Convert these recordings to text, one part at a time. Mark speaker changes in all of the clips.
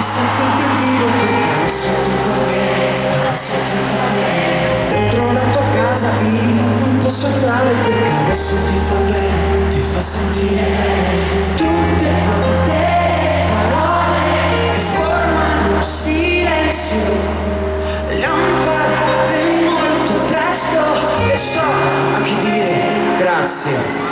Speaker 1: sentirti vivo perché adesso ti conviene, adesso ti conviene. Dentro la tua casa io non posso entrare perché adesso ti fa bene, ti fa sentire bene. Tutte quante le parole che formano il silenzio le ho imparate molto presto, le so anche dire grazie.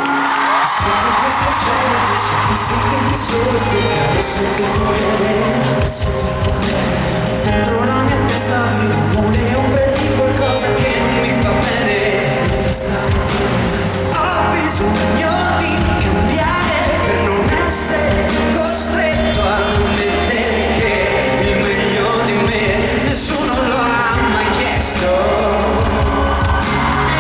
Speaker 1: Sotto questo cielo che c'è di sentirti solo perché adesso ti conviene, adesso ti conviene. Dentro la mia testa vivono le ombre di qualcosa che non mi fa bene, mi fa stare bene. Ho bisogno di cambiare per non essere costretto ad ammettere che il meglio di me nessuno lo ha mai chiesto.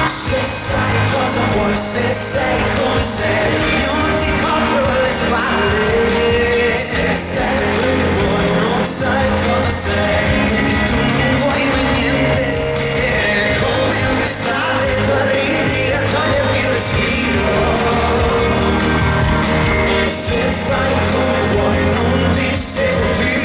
Speaker 1: Se sai cosa vuoi, se sei come sei, io non ti copro le spalle. Se sei quello che vuoi, non sai cosa sei, perché tu non vuoi mai niente. Come un'estate tu arrivi a togliermi il respiro. Se fai come vuoi, non ti seguo più,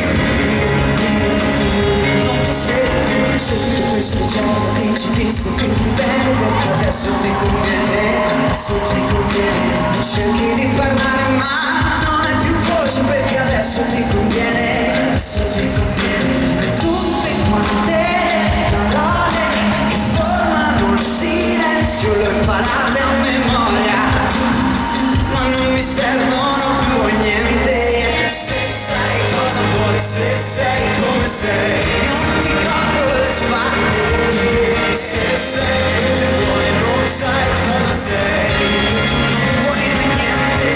Speaker 1: non ti seguo più. Sotto questo cielo dici di sentirti bene perché adesso ti conviene, adesso ti conviene. Tu cerchi di parlare ma non hai più voce perché adesso ti conviene, adesso ti conviene. E tutte quante le parole che formano il silenzio le ho imparate a memoria, ma non mi servono più a niente. Se sai cosa vuoi, se sei come sei, io non ti copro le spalle. Se sei come vuoi, non sai cosa sei, che tu non vuoi mai niente.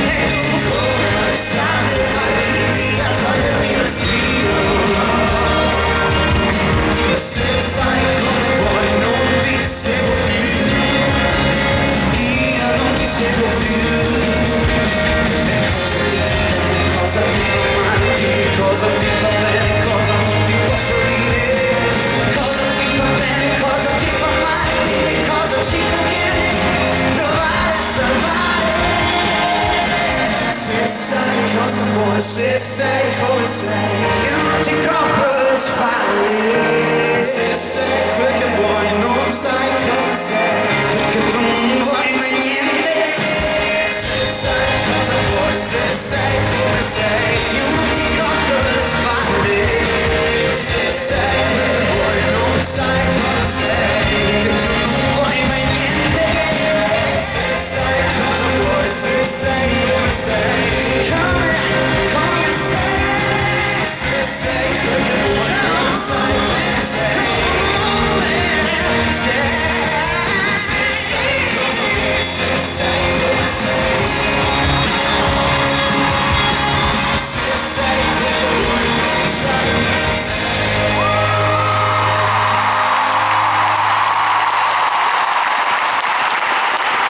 Speaker 1: E tu come l'estate arrivi a togliermi il respiro. Se fai come vuoi, non ti seguo più, io non ti seguo più. Cosa ti fa male, dimmi cosa ti fa bene, cosa non ti posso dire. Cosa ti fa bene, cosa ti fa male, dimmi cosa ci conviene provare a salvare. Se sai cosa vuoi, se sei come sei, io non ti copro le spalle. Se sei quel che vuoi, non sai cosa sei, perché tu non vuoi mai niente. Se sai cosa vuoi, se sei come sei, io non ti copro le spalle. Se sei quel che vuoi, non sai cosa sei, perché tu